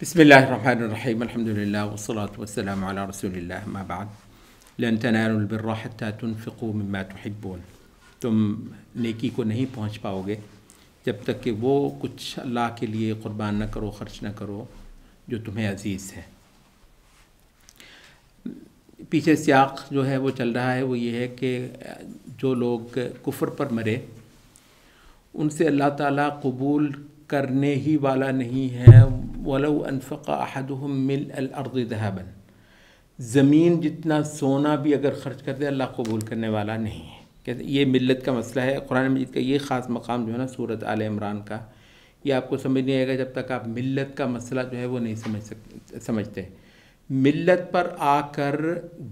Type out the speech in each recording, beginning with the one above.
بسم الله الرحمن الرحيم الحمد لله والصلاة والسلام على رسول الله ما بعد لن تنالوا البر حتى تنفقوا مما تحبون تم نیکی کو نہیں پہنچ پاؤ گے جب تک کہ وہ کچھ اللہ کے لیے قربان نہ کرو، خرچ نہ کرو جو تمہیں عزیز ہے۔ پیچھے سیاق جو ہے وہ چل رہا ہے، وہ یہ ہے کہ جو لوگ کفر پر مرے ان سے اللہ تعالیٰ قبول کرنے ہی والا نہیں ہے۔ وَلَوْ أَنفَقَ أَحَدُهُمْ مِلْءَ الْأَرْضِ ذَهَبًا، زمین جتنا سونا بھی اگر خرچ کر دے اللہ قبول کرنے والا نہیں ہے۔ کہتے یہ ملت کا مسئلہ ہے۔ قرآن مجید کا یہ خاص مقام جو ہے نا سورۃ آل عمران کا، یہ آپ کو سمجھ نہیں آئے گا جب تک آپ ملت کا مسئلہ جو ہے وہ نہیں سمجھتے۔ ملت پر آ کر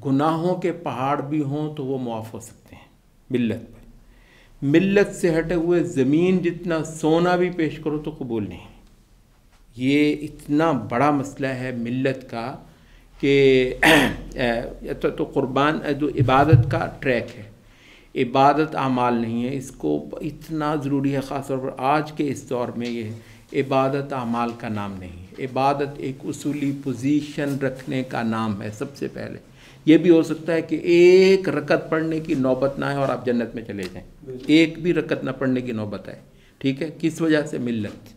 گناہوں کے پہاڑ بھی ہوں تو وہ معاف ہو سکتے ہیں ملت پر۔ ملت سے ہٹے ہوئے زمین جتنا سونا بھی پیش کرو تو قبول نہیں۔ یہ اتنا بڑا مسئلہ ہے ملت کا کہ تو قربان جو عبادت کا ٹریک ہے، عبادت اعمال نہیں ہے، اس کو اتنا ضروری ہے خاص طور پر آج کے اس دور میں۔ یہ عبادت اعمال کا نام نہیں ہے، عبادت ایک اصولی پوزیشن رکھنے کا نام ہے۔ سب سے پہلے یہ بھی ہو سکتا ہے کہ ایک رکعت پڑھنے کی نوبت نہ آئے اور آپ جنت میں چلے جائیں، ایک بھی رکعت نہ پڑھنے کی نوبت آئے، ٹھیک ہے؟ کس وجہ سے؟ ملت،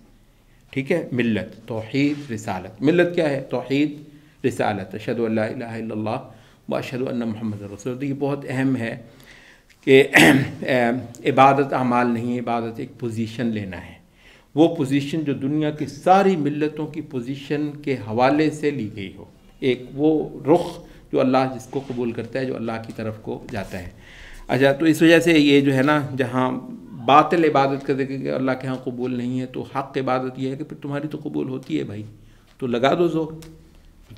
ٹھیک ہے؟ ملت، توحید، رسالت۔ ملت کیا ہے؟ توحید، رسالت، اشہد ان لا الہ الا اللہ و اشہد ان محمد رسول اللہ۔ یہ بہت اہم ہے کہ عبادت اعمال نہیں ہے، عبادت ایک پوزیشن لینا ہے۔ وہ پوزیشن جو دنیا کی ساری ملتوں کی پوزیشن کے حوالے سے لی گئی ہو، ایک وہ رخ جو اللہ جس کو قبول کرتا ہے، جو اللہ کی طرف کو جاتا ہے۔ اچھا، تو اس وجہ سے یہ جو ہے نا جہاں باطل عبادت کا ذکر کہ اللہ کے ہاں قبول نہیں ہے، تو حق عبادت یہ ہے کہ پھر تمہاری تو قبول ہوتی ہے بھائی، تو لگا دو زور۔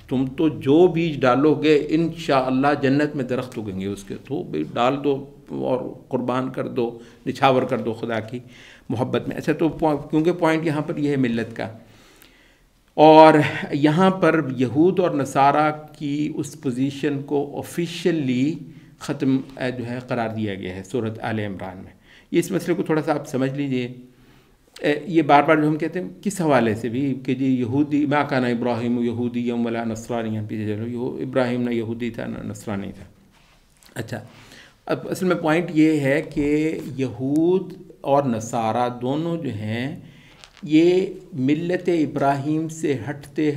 تم تو جو بیج ڈالو گے انشاءاللہ جنت میں درخت اگیں گے اس کے، تو بھی ڈال دو اور قربان کر دو، نچھاور کر دو خدا کی محبت میں۔ اچھا، تو کیونکہ پوائنٹ یہاں پر یہ ہے ملت کا، اور یہااں پر یہود اور نصارہ کی اس پوزیشن کو آفیشلی ختم جو ہے قرار دیا گیا ہے سورۃ آل عمران میں۔ اس مسئلے کو تھوڑا سا آپ سمجھ لیجئے۔ یہ بار بار جو ہم کہتے ہیں کس حوالے سے بھی کہ جی یہودی ما کان ابراہیم یہودی ولا نصرانی، پیچھے چلو، ابراہیم نہ یہودی تھا نہ نصرانی تھا۔ اچھا، اب اصل میں پوائنٹ یہ ہے کہ یہود اور نصارہ دونوں جو ہیں یہ ملت ابراہیم سے ہٹتے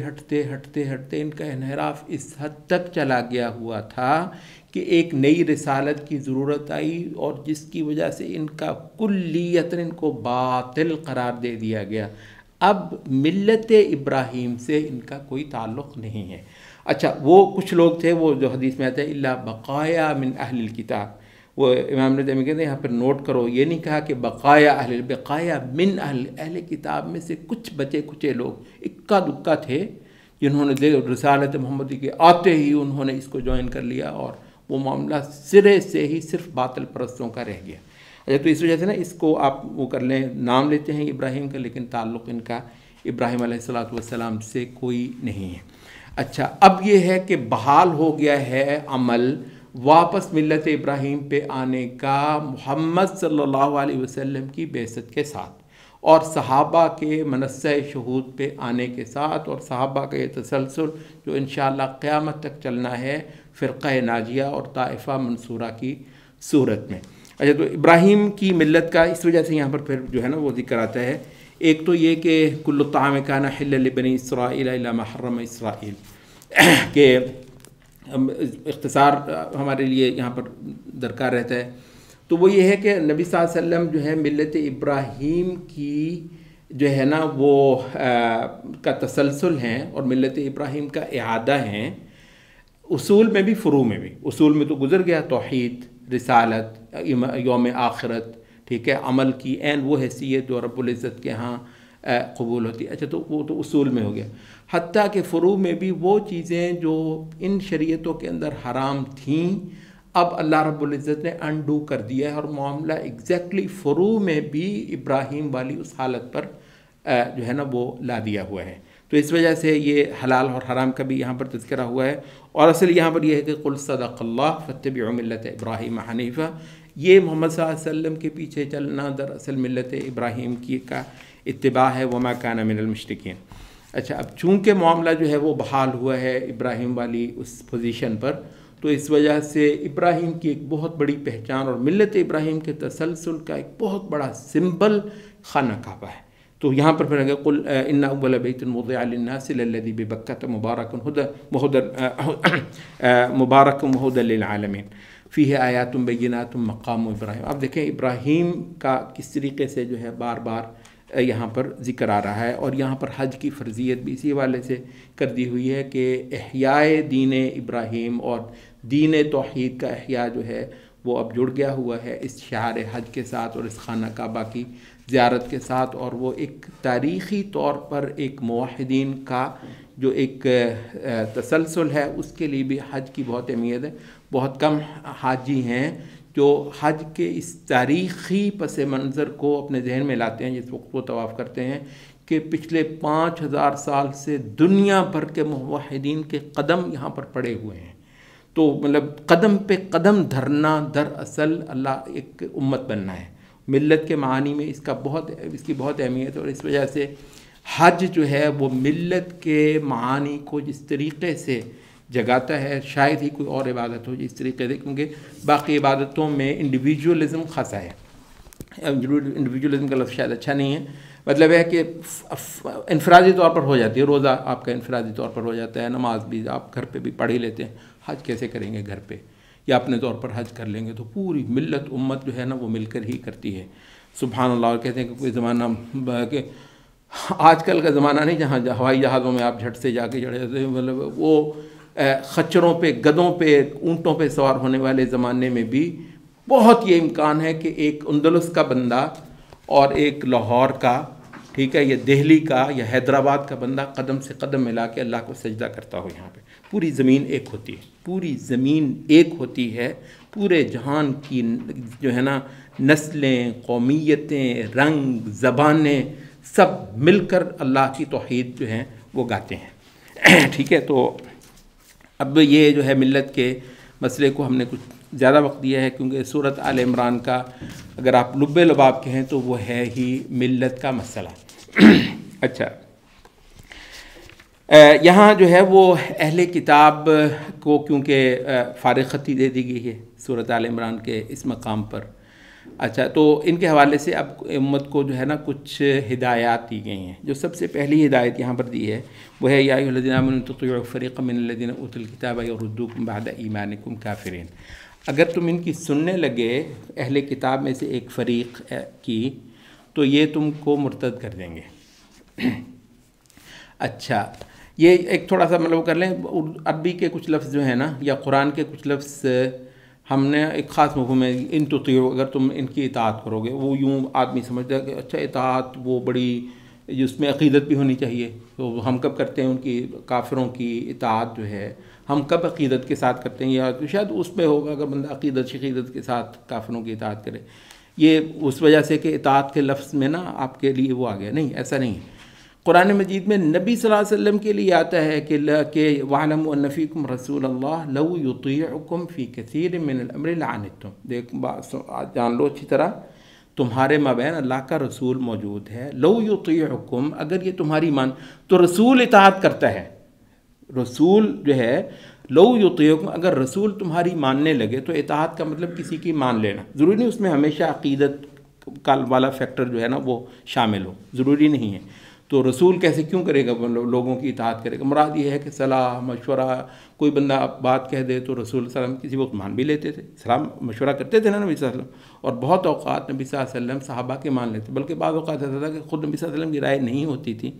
ان کا انحراف اس حد تک چلا گیا ہوا تھا کہ ایک نئی رسالت کی ضرورت آئی، اور جس کی وجہ سے ان کا کلیتاً ان کو باطل قرار دے دیا گیا۔ اب ملت ابراہیم سے ان کا کوئی تعلق نہیں ہے۔ اچھا، وہ کچھ لوگ تھے وہ جو حدیث میں آتے ہیں الا بقایا من اہل الکتاب، وہ امام نے کہتے ہیں یہاں پر نوٹ کرو، یہ نہیں کہا کہ بقایا من اہل کتاب میں سے کچھ بچے کچے لوگ اکا دکا تھے جنہوں نے رسالت محمدی کے آتے ہی انہوں نے اس کو جوائن کر لیا، اور وہ معاملہ سرے سے ہی صرف باطل پرستوں کا رہ گیا۔ اچھا، تو اس وجہ سے نا اس کو آپ وہ کر لیں، نام لیتے ہیں ابراہیم کا لیکن تعلق ان کا ابراہیم علیہ السلام سے کوئی نہیں ہے۔ اچھا، اب یہ ہے کہ بحال ہو گیا ہے عمل واپس ملت ابراہیم پہ آنے کا محمد صلی اللہ علیہ وسلم کی بعثت کے ساتھ، اور صحابہ کے منصہ شہود پہ آنے کے ساتھ، اور صحابہ کا یہ تسلسل جو انشاءاللہ قیامت تک چلنا ہے فرقہ ناجیہ اور طائفہ منصورہ کی صورت میں۔ اچھا، تو ابراہیم کی ملت کا اس وجہ سے یہاں پر پھر جو ہے نا وہ ذکر آتا ہے۔ ایک تو یہ کہ کل الطعام کان حلا لبنی اسرائیل الا ما حرم اسرائیل، کہ اختصار ہمارے لیے یہاں پر درکار رہتا ہے، تو وہ یہ ہے کہ نبی صلی اللہ علیہ وسلم جو ہے ملت ابراہیم کی جو ہے نا وہ کا تسلسل ہیں، اور ملت ابراہیم کا اعادہ ہیں، اصول میں بھی فروع میں بھی۔ اصول میں تو گزر گیا توحید، رسالت، یوم آخرت، ٹھیک ہے، عمل کی عین وہ حیثیت جو رب العزت کے ہاں قبول ہوتی ہے۔ اچھا، تو وہ تو اصول میں ہو گیا، حتیٰ کہ فروع میں بھی وہ چیزیں جو ان شریعتوں کے اندر حرام تھیں اب اللہ رب العزت نے انڈو کر دیا ہے، اور معاملہ ایگزیکٹلی فروع میں بھی ابراہیم والی اس حالت پر جو ہے نا وہ لا دیا ہوا ہے۔ تو اس وجہ سے یہ حلال اور حرام کا بھی یہاں پر تذکرہ ہوا ہے، اور اصل یہاں پر یہ ہے کہ قل صدق اللہ فاتبعوا ملت ابراہیم حنیفہ، یہ محمد صلی اللہ علیہ وسلم کے پیچھے چلنا دراصل ملت ابراہیم کی کا اتباع ہے، وما کان من المشرکین۔ اچھا، اب چونکہ معاملہ جو ہے وہ بحال ہوا ہے ابراہیم والی اس پوزیشن پر، تو اس وجہ سے ابراہیم کی ایک بہت بڑی پہچان اور ملت ابراہیم کے تسلسل کا ایک بہت بڑا سمبل خانہ کعبہ ہے. تو یہاں پر پھر قل ان اول بیت وضع للناس للذی ببکۃ مبارک وہدی للعالمین فیہ آیات بینات مقام ابراہیم. آپ دیکھیں ابراہیم کا کس طریقے سے جو ہے بار بار یہاں پر ذکر آ رہا ہے، اور یہاں پر حج کی فرضیت بھی اسی حوالے سے کر دی ہوئی ہے کہ احیاء دین ابراہیم اور دین توحید کا احیاء جو ہے وہ اب جڑ گیا ہوا ہے اس شعار حج کے ساتھ اور اس خانہ کعبہ کی زیارت کے ساتھ، اور وہ ایک تاریخی طور پر ایک موحدین کا جو ایک تسلسل ہے اس کے لیے بھی حج کی بہت اہمیت ہے. بہت کم حاجی ہیں جو حج کے اس تاریخی پس منظر کو اپنے ذہن میں لاتے ہیں جس وقت وہ طواف کرتے ہیں کہ پچھلے 5000 سال سے دنیا بھر کے موحدین کے قدم یہاں پر پڑے ہوئے ہیں. تو مطلب قدم پہ قدم دھرنا دراصل اللہ ایک امت بننا ہے. ملت کے معانی میں اس کی بہت اہمیت ہے، اور اس وجہ سے حج جو ہے وہ ملت کے معانی کو جس طریقے سے جگاتا ہے شاید ہی کوئی اور عبادت ہو جس طریقے سے، کیونکہ باقی عبادتوں میں انڈیویجولزم خاصا ہے. انڈیویجولزم کا لفظ شاید اچھا نہیں ہے، مطلب ہے کہ انفرادی طور پر ہو جاتی ہے. روزہ آپ کا انفرادی طور پر ہو جاتا ہے، نماز بھی آپ گھر پہ بھی پڑھ ہی لیتے ہیں. حج کیسے کریں گے گھر پہ یا اپنے طور پر حج کر لیں گے؟ تو پوری ملت امت جو ہے نا وہ مل کر ہی کرتی ہے. سبحان اللہ. اور کہتے ہیں کہ کوئی زمانہ کہ آج کل کا زمانہ نہیں جہاں ہوائی جہازوں میں آپ جھٹ سے جا کے چڑھے جاتے ہیں، مطلب وہ خچروں پہ، گدوں پہ، اونٹوں پہ سوار ہونے والے زمانے میں بھی بہت یہ امکان ہے کہ ایک اندلس کا بندہ اور ایک لاہور کا، ٹھیک ہے، یا دہلی کا یا حیدرآباد کا بندہ قدم سے قدم ملا کے اللہ کو سجدہ کرتا ہو. یہاں پہ پوری زمین ایک ہوتی ہے، پوری زمین ایک ہوتی ہے. پورے جہان کی جو ہے نا نسلیں، قومیتیں، رنگ، زبانیں سب مل کر اللہ کی توحید جو ہیں وہ گاتے ہیں. ٹھیک ہے، تو اب یہ جو ہے ملت کے مسئلے کو ہم نے کچھ زیادہ وقت دیا ہے، کیونکہ سورۃ آل عمران کا اگر آپ لب لباب کہیں تو وہ ہے ہی ملت کا مسئلہ. اچھا، یہاں جو ہے وہ اہل کتاب کو کیونکہ فارغ خطی دے دی گئی ہے سورۃ آل عمران کے اس مقام پر. اچھا، تو ان کے حوالے سے اب امت کو جو ہے نا کچھ ہدایات دی گئی ہیں. جو سب سے پہلی ہدایت یہاں پر دی ہے وہ ہے یا ایھا الذین آمنوا تطیعوا فریقا من الذین اوتوا الکتاب یردوکم بعد ایمانکم کافرین. اگر تم ان کی سننے لگے اہل کتاب میں سے ایک فریق کی تو یہ تم کو مرتد کر دیں گے. اچھا، یہ ایک تھوڑا سا مطلب کر لیں، عربی کے کچھ لفظ جو ہیں نا یا قرآن کے کچھ لفظ ہم نے ایک خاص مفہوم میں ان تطیعوا، اگر تم ان کی اطاعت کرو گے، وہ یوں آدمی سمجھتا ہے کہ اچھا اطاعت وہ بڑی جس میں عقیدت بھی ہونی چاہیے. تو ہم کب کرتے ہیں ان کی کافروں کی اطاعت جو ہے ہم کب عقیدت کے ساتھ کرتے ہیں؟ یا شاید اس میں ہوگا اگر بندہ عقیدت شقیدت کے ساتھ کافروں کی اطاعت کرے. یہ اس وجہ سے کہ اطاعت کے لفظ میں نا آپ کے لیے وہ آ گیا، نہیں ایسا نہیں ہے. قرآن مجید میں نبی صلی اللہ علیہ وسلم کے لیے آتا ہے کہ وَاعْلَمُوا أَنَّ فِيكُمْ رَسُولَ اللَّهِ لَوْ يُطِيعُكُمْ فِي كَثِيرٍ مِّنَ الْأَمْرِ لَعَنِتُّمْ. دیکھ جان لو اچھی طرح، تمہارے مابین اللہ کا رسول موجود ہے. لَوْ يُطِيعُكُمْ، اگر یہ تمہاری تو رسول اطاعت کرتا ہے. رسول جو ہے لَوْ يُطِيعُكُمْ، اگر رسول تمہاری ماننے لگے تو اطاعت کا مطلب کسی کی مان لینا. ضروری نہیں اس میں ہمیشہ عقیدت کا والا فیکٹر جو ہے نا وہ شامل ہو، ضروری نہیں ہے. تو رسول کیسے کیوں کرے گا لوگوں کی اطاعت کرے گا؟ مراد یہ ہے کہ صلاح مشورہ، کوئی بندہ بات کہہ دے تو رسول صلی اللہ علیہ وسلم کسی وقت مان بھی لیتے تھے، سلام مشورہ کرتے تھے نا نبی صلی اللہ علیہ وسلم. اور بہت اوقات نبی صلی اللہ علیہ وسلم صحابہ کے مان لیتے، بلکہ بعض اوقات ایسا تھا کہ خود نبی صلی اللہ علیہ وسلم کی رائے نہیں ہوتی تھی،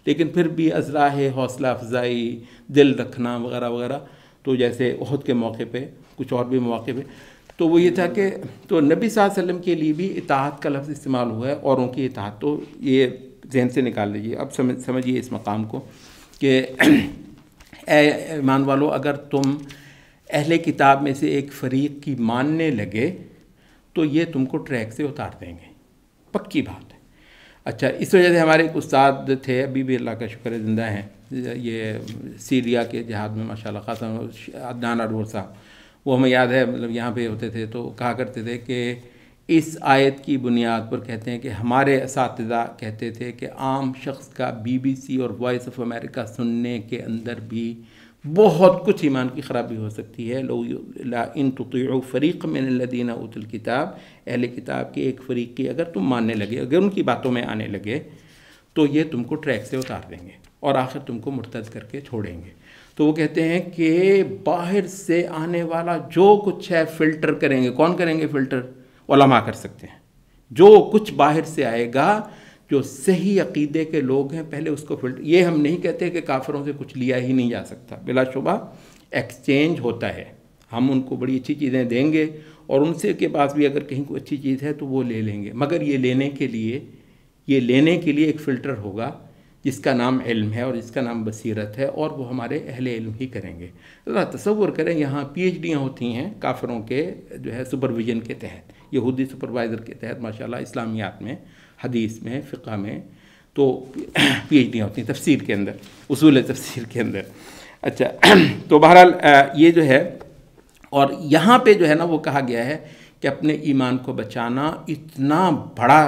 لیکن پھر بھی ازراہ حوصلہ افزائی، دل رکھنا وغیرہ وغیرہ. تو جیسے احد کے موقع پہ، کچھ اور بھی مواقع پہ، تو وہ یہ تھا کہ تو نبی صلی اللہ علیہ وسلم کے لیے بھی اطاعت کا لفظ استعمال ہوا ہے، اوروں کی اطاعت. تو یہ ذہن سے نکال لیجیے. اب سمجھیے اس مقام کو کہ اے ایمان والو، اگر تم اہل کتاب میں سے ایک فریق کی ماننے لگے تو یہ تم کو ٹریک سے اتار دیں گے، پکی بات ہے. اچھا، اس وجہ سے ہمارے ایک استاد تھے، ابھی بھی اللہ کا شکر ہے زندہ ہیں، یہ سیریا کے جہاد میں ماشاءاللہ خاصا، عدنان اڈور صاحب، وہ ہمیں یاد ہے، مطلب یہاں پہ ہوتے تھے تو کہا کرتے تھے کہ اس آیت کی بنیاد پر کہتے ہیں کہ ہمارے اساتذہ کہتے تھے کہ عام شخص کا BBC اور وائس آف امریکہ سننے کے اندر بھی بہت کچھ ایمان کی خرابی ہو سکتی ہے. لو لا ان تطیعوا فریق من الذین اوتوا الکتاب، اہل کتاب کے ایک فریق کی اگر تم ماننے لگے، اگر ان کی باتوں میں آنے لگے تو یہ تم کو ٹریک سے اتار دیں گے اور آخر تم کو مرتد کر کے چھوڑیں گے. تو وہ کہتے ہیں کہ باہر سے آنے والا جو کچھ ہے فلٹر کریں گے. کون کریں گے فلٹر؟ علماء کر سکتے ہیں. جو کچھ باہر سے آئے گا، جو صحیح عقیدے کے لوگ ہیں پہلے اس کو فلٹر. یہ ہم نہیں کہتے کہ کافروں سے کچھ لیا ہی نہیں جا سکتا، بلا شبہ ایکسچینج ہوتا ہے. ہم ان کو بڑی اچھی چیزیں دیں گے اور ان سے کے پاس بھی اگر کہیں کوئی اچھی چیز ہے تو وہ لے لیں گے، مگر یہ لینے کے لیے ایک فلٹر ہوگا جس کا نام علم ہے اور جس کا نام بصیرت ہے، اور وہ ہمارے اہل علم ہی کریں گے. ذرا تصور کریں یہاں PhDیاں ہوتی ہیں کافروں کے جو ہے سپرویژن کے تحت، یہودی سپروائزر کے تحت ماشاءاللہ، اسلامیات میں، حدیث میں، فقہ میں تو PhDیاں ہوتی ہیں، تفسیر کے اندر، اصول تفسیر کے اندر. اچھا تو بہرحال یہ جو ہے، اور یہاں پہ جو ہے نا وہ کہا گیا ہے کہ اپنے ایمان کو بچانا اتنا بڑا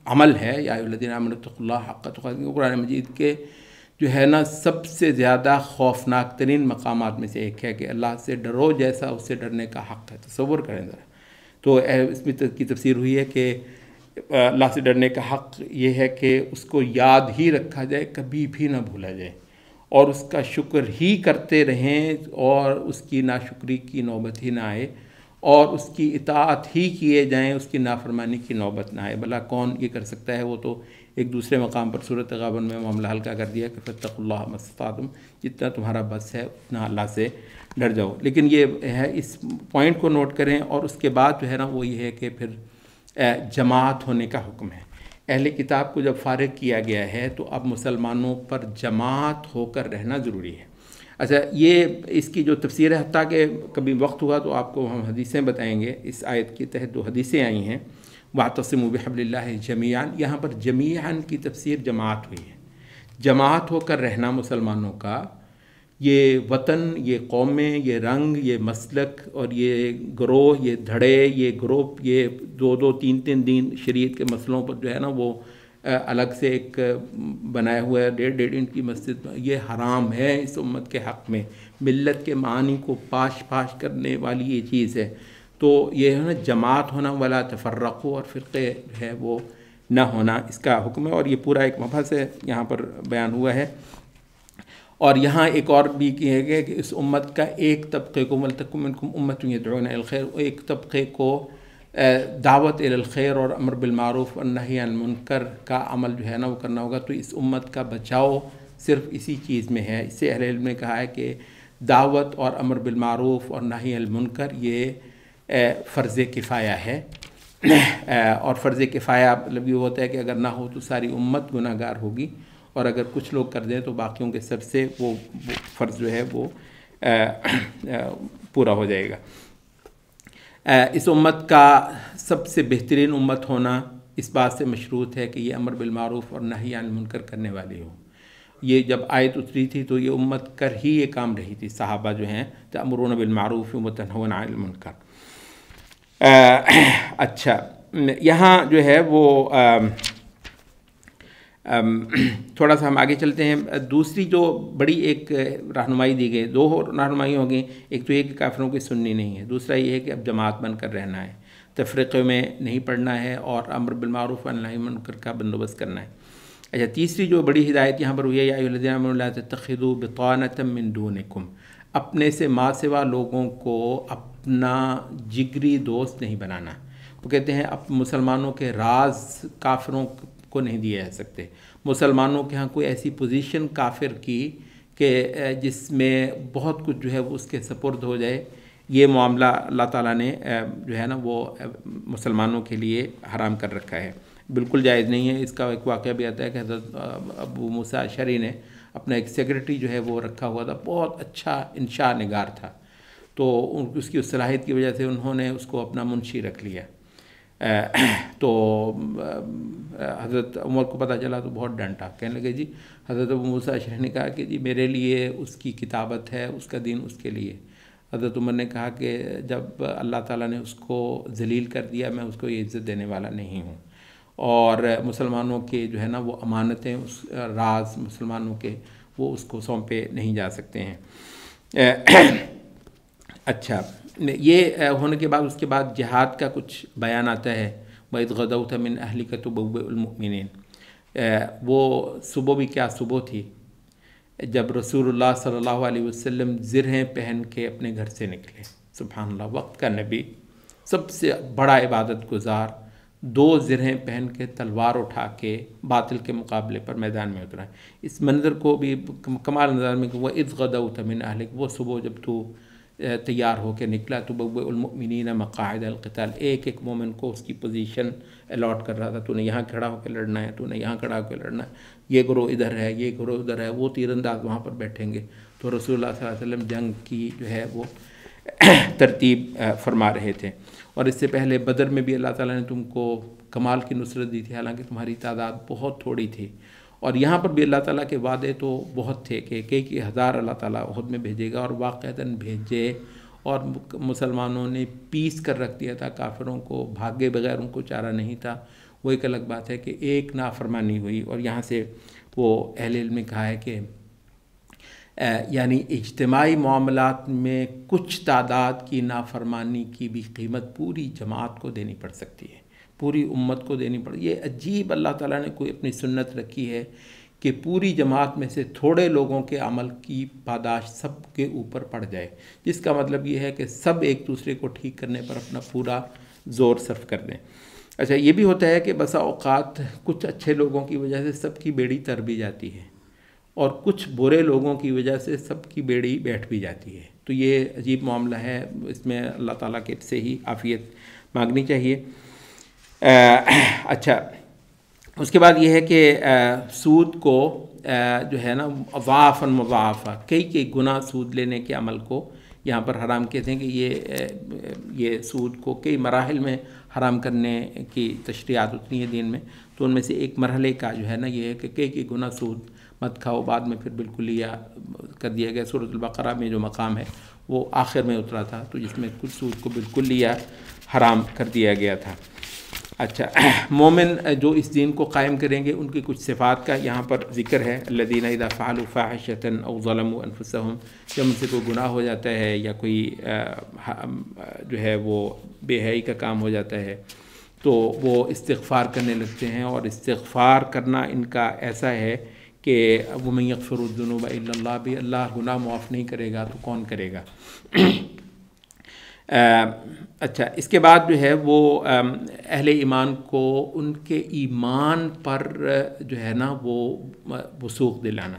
عمل ہے. یا ایھا الذین آمنوا اتقوا اللہ حق تقاته، قرآن مجید کے جو ہے نا سب سے زیادہ خوفناک ترین مقامات میں سے ایک ہے کہ اللہ سے ڈرو جیسا اس سے ڈرنے کا حق ہے. تصور کریں ذرا. تو اس میں کی تفسیر ہوئی ہے کہ اللہ سے ڈرنے کا حق یہ ہے کہ اس کو یاد ہی رکھا جائے، کبھی بھی نہ بھولا جائے، اور اس کا شکر ہی کرتے رہیں اور اس کی ناشکری کی نوبت ہی نہ آئے، اور اس کی اطاعت ہی کیے جائیں، اس کی نافرمانی کی نوبت نہ آئے. بھلا کون یہ کر سکتا ہے؟ وہ تو ایک دوسرے مقام پر سورۃ تغابن میں معاملہ ہلکا کر دیا کہ فاتقوا اللہ ما استطعتم، جتنا تمہارا بس ہے اتنا اللہ سے ڈر جاؤ. لیکن یہ ہے، اس پوائنٹ کو نوٹ کریں. اور اس کے بعد جو ہے نا وہ یہ ہے کہ پھر جماعت ہونے کا حکم ہے. اہل کتاب کو جب فارغ کیا گیا ہے تو اب مسلمانوں پر جماعت ہو کر رہنا ضروری ہے. اچھا، یہ اس کی جو تفسیر ہے، حتیٰ کہ کبھی وقت ہوا تو آپ کو ہم حدیثیں بتائیں گے. اس آیت کے تحت 2 حدیثیں آئی ہیں، وَاعْتَصِمُوا بِحَبْلِ اللَّهِ جَمِيعًا. یہاں پر جمیعاً کی تفسیر جماعت ہوئی ہے. جماعت ہو کر رہنا مسلمانوں کا، یہ وطن، یہ قومیں، یہ رنگ، یہ مسلک اور یہ گروہ، یہ دھڑے، یہ گروپ، یہ 2-2 3-3 دین شریعت کے مسئلوں پر جو ہے نا وہ الگ سے ایک بنایا ہوا ہے 1.5 انچ کی مسجد، یہ حرام ہے اس امت کے حق میں. ملت کے معانی کو پاش کرنے والی یہ چیز ہے. تو یہ ہے نا جماعت ہونا، ولا تفرقوا، اور فرقے ہے وہ نہ ہونا، اس کا حکم ہے. اور یہ پورا ایک مبحث ہے یہاں پر بیان ہوا ہے. اور یہاں ایک اور بھی کہا گیا کہ اس امت کا ایک طبقے کو، وَلْتَكُن مِنْكُمْ أُمَّةٌ يَدْعُونَ إِلَى الْخَيْرِ، ایک طبقے کو دعوت الی الخیر اور امر بالمعروف اور نہی عن المنکر کا عمل جو ہے نا وہ کرنا ہوگا. تو اس امت کا بچاؤ صرف اسی چیز میں ہے. اس سے اہل علم نے کہا ہے کہ دعوت اور امر بالمعروف اور نہی عن المنکر یہ فرض کفایہ ہے. اور فرض کفایہ مطلب یہ ہوتا ہے کہ اگر نہ ہو تو ساری امت گناہ گار ہوگی، اور اگر کچھ لوگ کر دیں تو باقیوں کے سب سے وہ فرض جو ہے وہ پورا ہو جائے گا. اس امت کا سب سے بہترین امت ہونا اس بات سے مشروط ہے کہ یہ امر بالمعروف اور نہی عن المنکر کرنے والی ہو. یہ جب آیت اتری تھی تو یہ امت کر ہی یہ کام رہی تھی. صحابہ جو ہیں تأمرون بالمعروف وتنہون عن المنکر. اچھا، یہاں جو ہے وہ تھوڑا سا ہم آگے چلتے ہیں. دوسری جو بڑی ایک رہنمائی دی گئی، 2 رہنمائی ہو گئی. ایک تو یہ کہ کافروں کی سننی نہیں ہے، دوسرا یہ ہے کہ اب جماعت بن کر رہنا ہے، تفریقے میں نہیں پڑھنا ہے، اور امر بالمعروف ونہی عن المنکر کا بندوبست کرنا ہے. اچھا، تیسری جو بڑی ہدایت یہاں پر ہوئی ہے، یا ایھا الذین آمنوا لا تتخذوا بطانۃ من دونکم، اپنے سے ما سوا لوگوں کو اپنا جگری دوست نہیں بنانا. وہ کہتے ہیں اب مسلمانوں کے راز کافروں کو نہیں دیے جا سکتے. مسلمانوں کے ہاں کوئی ایسی پوزیشن کافر کی کہ جس میں بہت کچھ جو ہے وہ اس کے سپرد ہو جائے، یہ معاملہ اللہ تعالیٰ نے جو ہے نا وہ مسلمانوں کے لیے حرام کر رکھا ہے. بالکل جائز نہیں ہے. اس کا ایک واقعہ بھی آتا ہے کہ حضرت ابو موسیٰ اشعری نے اپنا ایک سیکرٹری جو ہے وہ رکھا ہوا تھا، بہت اچھا انشاء نگار تھا. تو اس کی صلاحیت کی وجہ سے انہوں نے اس کو اپنا منشی رکھ لیا. تو حضرت عمر کو پتہ چلا تو بہت ڈانٹا. کہنے لگے جی، حضرت ابو موسیٰ اشعری نے کہا کہ جی میرے لیے اس کی کتابت ہے، اس کا دین اس کے لیے، حضرت عمر نے کہا کہ جب اللہ تعالیٰ نے اس کو ذلیل کر دیا میں اس کو یہ عزت دینے والا نہیں ہوں، اور مسلمانوں کے جو ہے نا وہ امانتیں، اس راز مسلمانوں کے وہ اس کو سونپے نہیں جا سکتے ہیں۔ اچھا، یہ ہونے کے بعد اس کے بعد جہاد کا کچھ بیان آتا ہے، وَإِذْ غَدَوْتَ مِنْ أَهْلِكَ تُبَوِّئُ الْمُؤْمِنِينَ۔ وہ صبح بھی کیا صبح تھی جب رسول اللہ صلی اللہ علیہ وسلم زرہیں پہن کے اپنے گھر سے نکلے۔ سبحان اللہ، وقت کا نبی، سب سے بڑا عبادت گزار، 2 زرہیں پہن کے تلوار اٹھا کے باطل کے مقابلے پر میدان میں اترا ہے۔ اس منظر کو بھی کمال انداز میں کہ وَإِذْ غَدَوْتَ مِنْ أَهْلِكَ، وہ صبح جب تو تیار ہو کے نکلا، تُبَوِّئُ الْمُؤْمِنِينَ مَقَاعِدَ الْقِتَالِ، ایک ایک مومن کو اس کی پوزیشن الاٹ کر رہا تھا، تو نے یہاں کھڑا ہو کے لڑنا ہے، تو نے یہاں کھڑا ہو کے لڑنا ہے، یہ گروہ ادھر ہے، یہ گروہ ادھر ہے، وہ تیر انداز وہاں پر بیٹھیں گے۔ تو رسول اللہ صلی اللہ علیہ وسلم جنگ کی جو ہے وہ ترتیب فرما رہے تھے۔ اور اس سے پہلے بدر میں بھی اللہ تعالیٰ نے تم کو کمال کی نصرت دی تھی، حالانکہ تمہاری تعداد بہت تھوڑی تھی، اور یہاں پر بھی اللہ تعالیٰ کے وعدے تو بہت تھے کہ کئی ہزار اللہ تعالیٰ احد میں بھیجے گا، اور واقعتاً بھیجے، اور مسلمانوں نے پیس کر رکھ دیا تھا کافروں کو، بھاگے بغیر ان کو چارہ نہیں تھا۔ وہ ایک الگ بات ہے کہ ایک نافرمانی ہوئی، اور یہاں سے وہ اہل علم نے کہا ہے کہ یعنی اجتماعی معاملات میں کچھ تعداد کی نافرمانی کی بھی قیمت پوری جماعت کو دینی پڑ سکتی ہے، پوری امت کو دینی پڑ۔ یہ عجیب اللہ تعالیٰ نے کوئی اپنی سنت رکھی ہے کہ پوری جماعت میں سے تھوڑے لوگوں کے عمل کی پاداش سب کے اوپر پڑ جائے، جس کا مطلب یہ ہے کہ سب ایک دوسرے کو ٹھیک کرنے پر اپنا پورا زور صرف کر دیں۔ اچھا، یہ بھی ہوتا ہے کہ بسا اوقات کچھ اچھے لوگوں کی وجہ سے سب کی بیڑی تر بھی جاتی ہے، اور کچھ برے لوگوں کی وجہ سے سب کی بیڑی بیٹھ بھی جاتی ہے، تو یہ عجیب معاملہ ہے، اس میں اللہ تعالیٰ کے سے ہی عافیت مانگنی چاہیے۔ اچھا، اس کے بعد یہ ہے کہ سود کو جو ہے نا ضعفاً مضاعفہ، کئی گنا سود لینے کے عمل کو یہاں پر حرام کہتے ہیں کہ یہ سود کو کئی مراحل میں حرام کرنے کی تشریعات اتنی ہے دین میں، تو ان میں سے ایک مرحلے کا جو ہے نا یہ ہے کہ کئی گنا سود مت کھاؤ، بعد میں پھر بالکل کر دیا گیا۔ سورۃ البقرہ میں جو مقام ہے وہ آخر میں اترا تھا، تو جس میں کچھ سود کو بالکل حرام کر دیا گیا تھا۔ اچھا، مومن جو اس دین کو قائم کریں گے ان کی کچھ صفات کا یہاں پر ذکر ہے۔ الذین اذا فعلوا فاحشۃ او ظلموا انفسهم، جب ان سے کوئی گناہ ہو جاتا ہے یا کوئی جو ہے وہ بے حیائی کا کام ہو جاتا ہے تو وہ استغفار کرنے لگتے ہیں، اور استغفار کرنا ان کا ایسا ہے کہ وَمَن يَغْفِرُ الذُّنُوبَ إِلَّا اللَّهُ، بھی اللہ گناہ معاف نہیں کرے گا تو کون کرے گا۔ اچھا، اس کے بعد جو ہے وہ اہل ایمان کو ان کے ایمان پر جو ہے نا وہ وثوق دلانا۔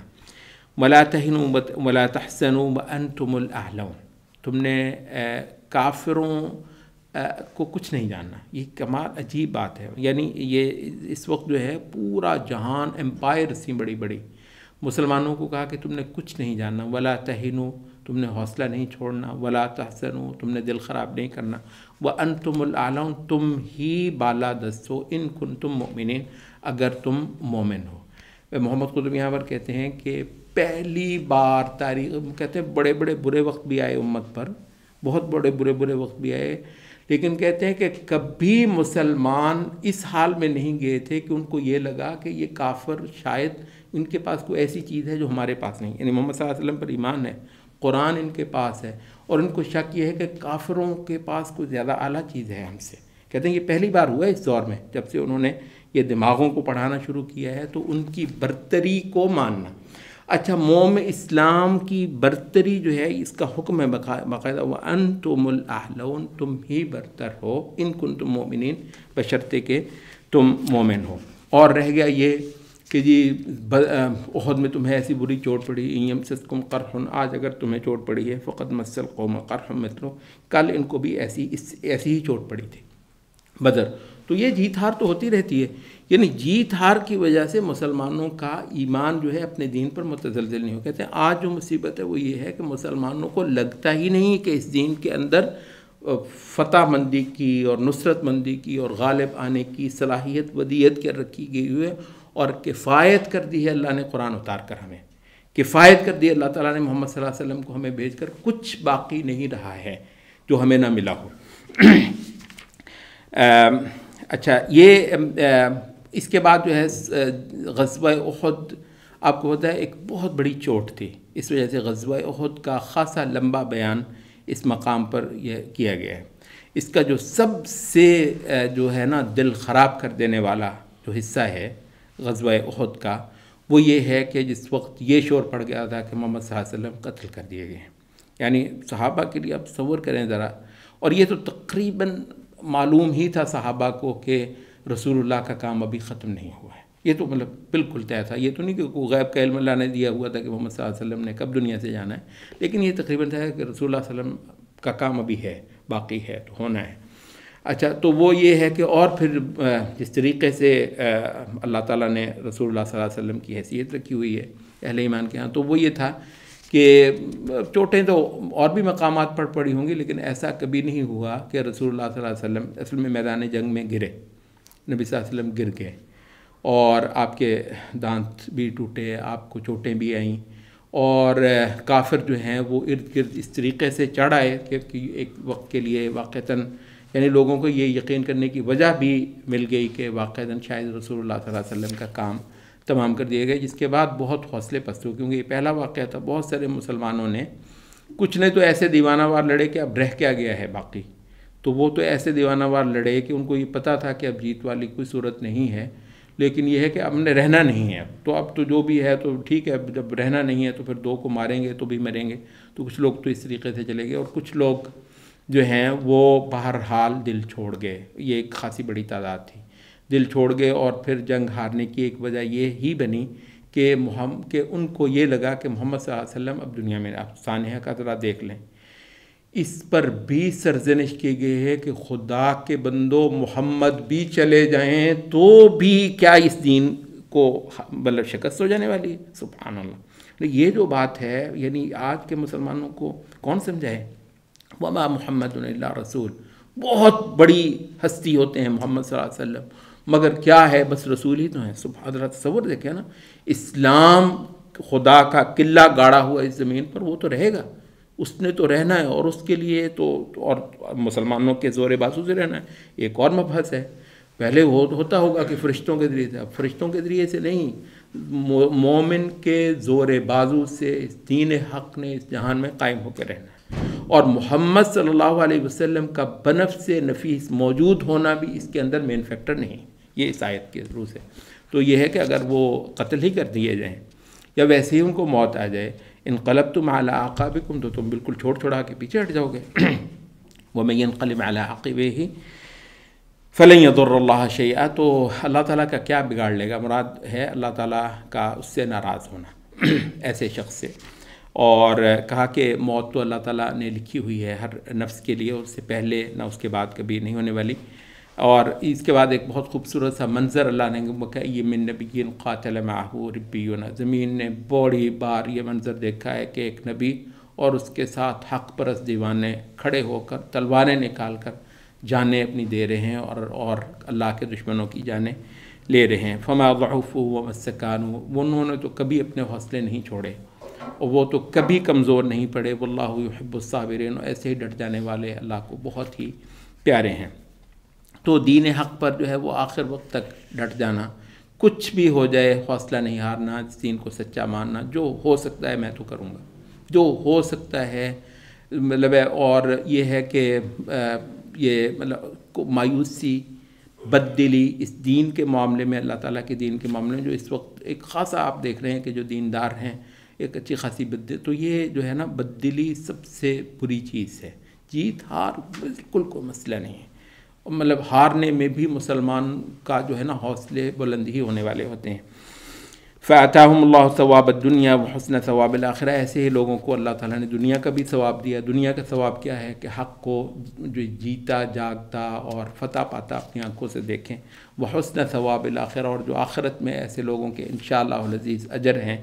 وَلَا تَهِنُوا وَلَا تَحْزَنُوا وَأَنْتُمُ الْأَعْلَوْنَ، تم نے کافروں کو کچھ نہیں جاننا، یہ کمال عجیب بات ہے۔ یعنی یہ اس وقت جو ہے پورا جہان امپائر سی بڑی بڑی مسلمانوں کو کہا کہ تم نے کچھ نہیں جاننا، ولا تہنوا، تم نے حوصلہ نہیں چھوڑنا، ولا تحزنوا، تم نے دل خراب نہیں کرنا، وانتم الاعلون، تم ہی بالا دست ہو، ان کنتم مؤمنین، اگر تم مومن ہو۔ محمد قطب یہاں پر کہتے ہیں کہ پہلی بار تاریخ، کہتے ہیں بڑے بڑے برے وقت بھی آئے امت پر، بہت بڑے برے وقت بھی آئے، لیکن کہتے ہیں کہ کبھی مسلمان اس حال میں نہیں گئے تھے کہ ان کو یہ لگا کہ یہ کافر شاید ان کے پاس کوئی ایسی چیز ہے جو ہمارے پاس نہیں، یعنی محمد صلی اللہ علیہ وسلم پر ایمان ہے، قرآن ان کے پاس ہے، اور ان کو شک یہ ہے کہ کافروں کے پاس کوئی زیادہ اعلیٰ چیز ہے ہم سے۔ کہتے ہیں یہ پہلی بار ہوا ہے اس دور میں، جب سے انہوں نے یہ دماغوں کو پڑھانا شروع کیا ہے، تو ان کی برتری کو ماننا۔ اچھا، موم اسلام کی برتری جو ہے اس کا حکم ہے باقاعدہ، وَأَنْتُمُ الْأَعْلَوْنَ، تم ہی برتر ہو، ان کنتم مؤمنین، بشرطے کہ تم مومن ہو۔ اور رہ گیا یہ کہ جی احد میں تمہیں ایسی بری چوٹ پڑی، إِن يَمْسَسْكُمْ قَرْحٌ، آج اگر تمہیں چوٹ پڑی ہے، فَقَدْ مَسَّ الْقَوْمَ قَرْحٌ مِثْلُهُ، کل ان کو بھی ایسی ہی چوٹ پڑی تھی بدر۔ تو یہ جیت ہار تو ہوتی رہتی ہے، یعنی جیت ہار کی وجہ سے مسلمانوں کا ایمان جو ہے اپنے دین پر متزلزل نہیں ہو۔ کہتے ہیں آج جو مصیبت ہے وہ یہ ہے کہ مسلمانوں کو لگتا ہی نہیں کہ اس دین کے اندر فتح مندی کی اور نصرت مندی کی اور غالب آنے کی صلاحیت ودیت کے رکھی گئی ہوئی ہے، اور کفایت کر دی ہے اللہ نے قرآن اتار کر ہمیں کفایت کر دی اللہ تعالیٰ نے محمد صلی اللہ علیہ وسلم کو ہمیں بھیج کر، کچھ باقی نہیں رہا ہے جو ہمیں نہ ملا ہو۔ اچھا، یہ اس کے بعد جو ہے غزوہ احد آپ کو پتہ ہے ایک بہت بڑی چوٹ تھی، اس وجہ سے غزوہ احد کا خاصا لمبا بیان اس مقام پر یہ کیا گیا ہے۔ اس کا جو سب سے جو ہے نا دل خراب کر دینے والا جو حصہ ہے غزوہ احد کا، وہ یہ ہے کہ جس وقت یہ شور پڑ گیا تھا کہ محمد صلی اللہ علیہ وسلم قتل کر دیے گئے ہیں، یعنی صحابہ کے لیے آپ تصور کریں ذرا، اور یہ تو تقریباً معلوم ہی تھا صحابہ کو کہ رسول اللہ کا کام ابھی ختم نہیں ہوا ہے، یہ تو مطلب بالکل طے تھا، یہ تو نہیں کہ کوئی غیب کا علم اللہ نے دیا ہوا تھا کہ محمد صلی اللہ علیہ وسلم نے کب دنیا سے جانا ہے، لیکن یہ تقریباً تھا کہ رسول اللہ صلی اللہ علیہ وسلم کا کام ابھی ہے، باقی ہے تو ہونا ہے۔ اچھا، تو وہ یہ ہے کہ اور پھر جس طریقے سے اللہ تعالیٰ نے رسول اللہ صلی اللہ علیہ وسلم کی حیثیت رکھی ہوئی ہے اہل ایمان کے ہاں، تو وہ یہ تھا کہ چوٹیں تو اور بھی مقامات پر پڑی ہوں گی، لیکن ایسا کبھی نہیں ہوا کہ رسول اللہ صلی اللہ علیہ وسلم اصل میں میدان جنگ میں گرے، نبی صلی اللہ علیہ وسلم گر گئے اور آپ کے دانت بھی ٹوٹے، آپ کو چوٹیں بھی آئیں، اور کافر جو ہیں وہ ارد گرد اس طریقے سے چڑھ آئے کہ ایک وقت کے لیے واقعتاً، یعنی لوگوں کو یہ یقین کرنے کی وجہ بھی مل گئی کہ واقعتاً شاید رسول اللہ صلی اللہ علیہ وسلم کا کام تمام کر دیے گئے، جس کے بعد بہت حوصلے پست ہو، کیونکہ یہ پہلا واقعہ تھا۔ بہت سارے مسلمانوں نے، کچھ نے تو ایسے دیوانہ وار لڑے کہ اب رہ کیا گیا ہے باقی، تو وہ تو ایسے دیوانہ وار لڑے کہ ان کو یہ پتہ تھا کہ اب جیت والی کوئی صورت نہیں ہے، لیکن یہ ہے کہ اب نے رہنا نہیں ہے، اب تو جو بھی ہے تو ٹھیک ہے، اب جب رہنا نہیں ہے تو پھر دو کو ماریں گے تو بھی مریں گے، تو کچھ لوگ تو اس طریقے سے چلے گئے، اور کچھ لوگ جو ہیں وہ بہرحال دل چھوڑ گئے، یہ ایک خاصی بڑی تعداد تھی، دل چھوڑ گئے، اور پھر جنگ ہارنے کی ایک وجہ یہ ہی بنی کہ ان کو یہ لگا کہ محمد صلی اللہ علیہ وسلم اب دنیا میں، آپ سانحہ کا ذرا دیکھ لیں، اس پر بھی سرزنش کی گئی ہے کہ خدا کے بندو محمد بھی چلے جائیں تو بھی کیا اس دین کو مطلب شکست ہو جانے والی ہے، سبحان اللہ۔ یہ جو بات ہے، یعنی آج کے مسلمانوں کو کون سمجھائے؟ وما محمد الا رسول، بہت بڑی ہستی ہوتے ہیں محمد صلی اللہ علیہ وسلم، مگر کیا ہے، بس رسول ہی تو ہیں۔ سبحان اللہ، تصور دیکھیں نا، اسلام خدا کا قلعہ گاڑا ہوا اس زمین پر، وہ تو رہے گا، اس نے تو رہنا ہے، اور اس کے لیے تو اور مسلمانوں کے زور بازو سے رہنا ہے۔ ایک اور مبحث ہے، پہلے وہ ہوتا ہوگا کہ فرشتوں کے ذریعے سے، اب فرشتوں کے ذریعے سے نہیں، مومن کے زور بازو سے اس دین حق نے اس جہان میں قائم ہو کے رہنا ہے، اور محمد صلی اللہ علیہ وسلم کا بنفس سے نفیس موجود ہونا بھی اس کے اندر مین فیکٹر نہیں، یہ اس آیت کے ذریعے سے۔ تو یہ ہے کہ اگر وہ قتل ہی کر دیے جائیں یا ویسے ہی ان کو موت آ جائے، انقلبتم علی اعقابکم، تو تم بالکل چھوڑا کے پیچھے ہٹ جاؤ گے۔ ومن ينقلب علی عقبیہ فلن یضر اللہ شیئا، تو اللہ تعالیٰ کا کیا بگاڑ لے گا، مراد ہے اللہ تعالیٰ کا اس سے ناراض ہونا ایسے شخص سے۔ اور کہا کہ موت تو اللہ تعالیٰ نے لکھی ہوئی ہے ہر نفس کے لیے، اس سے پہلے نہ اس کے بعد کبھی نہیں ہونے والی۔ اور اس کے بعد ایک بہت خوبصورت سا منظر اللہ نے یہ من نبی قاتل معہ ربیون، زمین نے بڑی بار یہ منظر دیکھا ہے کہ ایک نبی اور اس کے ساتھ حق پرست دیوانے کھڑے ہو کر تلواریں نکال کر جانیں اپنی دے رہے ہیں، اور اللہ کے دشمنوں کی جانیں لے رہے ہیں۔ فما ضعفوا وما استکانوا، انہوں نے تو کبھی اپنے حوصلے نہیں چھوڑے، اور وہ تو کبھی کمزور نہیں پڑے۔ واللہ یحب الصابرین، ایسے ہی ڈٹ جانے والے اللہ کو بہت ہی پیارے ہیں۔ تو دین حق پر جو ہے وہ آخر وقت تک ڈٹ جانا، کچھ بھی ہو جائے حوصلہ نہیں ہارنا، دین کو سچا ماننا، جو ہو سکتا ہے میں تو کروں گا، جو ہو سکتا ہے مطلب ہے۔ اور یہ ہے کہ یہ مطلب مایوسی، بددلی اس دین کے معاملے میں، اللہ تعالیٰ کے دین کے معاملے میں جو اس وقت ایک خاصا آپ دیکھ رہے ہیں کہ جو دیندار ہیں ایک اچھی خاصی بددلی، تو یہ جو ہے نا بددلی سب سے بری چیز ہے۔ جیت ہار بالکل کوئی مسئلہ نہیں ہے، مطلب ہارنے میں بھی مسلمان کا جو ہے نا حوصلے بلند ہی ہونے والے ہوتے ہیں۔ فَأَتَاهُمُ اللَّهُ ثَوَابَ الدُّنْيَا وَحُسْنَ ثَوَابِ الْآخِرَةِ، ایسے ہی لوگوں کو اللہ تعالیٰ نے دنیا کا بھی ثواب دیا۔ دنیا کا ثواب کیا ہے کہ حق کو جو جیتا جاگتا اور فتح پاتا اپنی آنکھوں سے دیکھیں، وَحُسْنَ ثَوَابِ الْآخِرَةِ، اور جو آخرت میں ایسے لوگوں کے انشاءاللہ العزیز اجر ہیں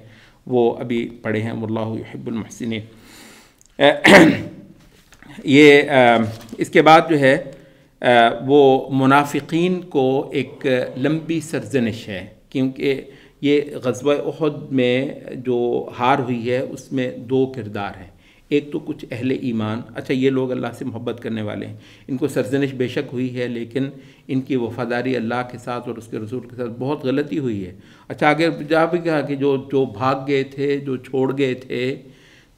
وہ ابھی پڑھے ہیں، وَاللَّهُ يُحِبُّ الْمُحْسِنِينَ۔ یہ اس کے بعد جو ہے وہ منافقین کو ایک لمبی سرزنش ہے، کیونکہ یہ غزوہ احد میں جو ہار ہوئی ہے اس میں دو کردار ہیں. ایک تو کچھ اہل ایمان، اچھا یہ لوگ اللہ سے محبت کرنے والے ہیں، ان کو سرزنش بے شک ہوئی ہے لیکن ان کی وفاداری اللہ کے ساتھ اور اس کے رسول کے ساتھ بہت غلطی ہوئی ہے. اچھا آگے جا بھی کہا کہ جو بھاگ گئے تھے، جو چھوڑ گئے تھے،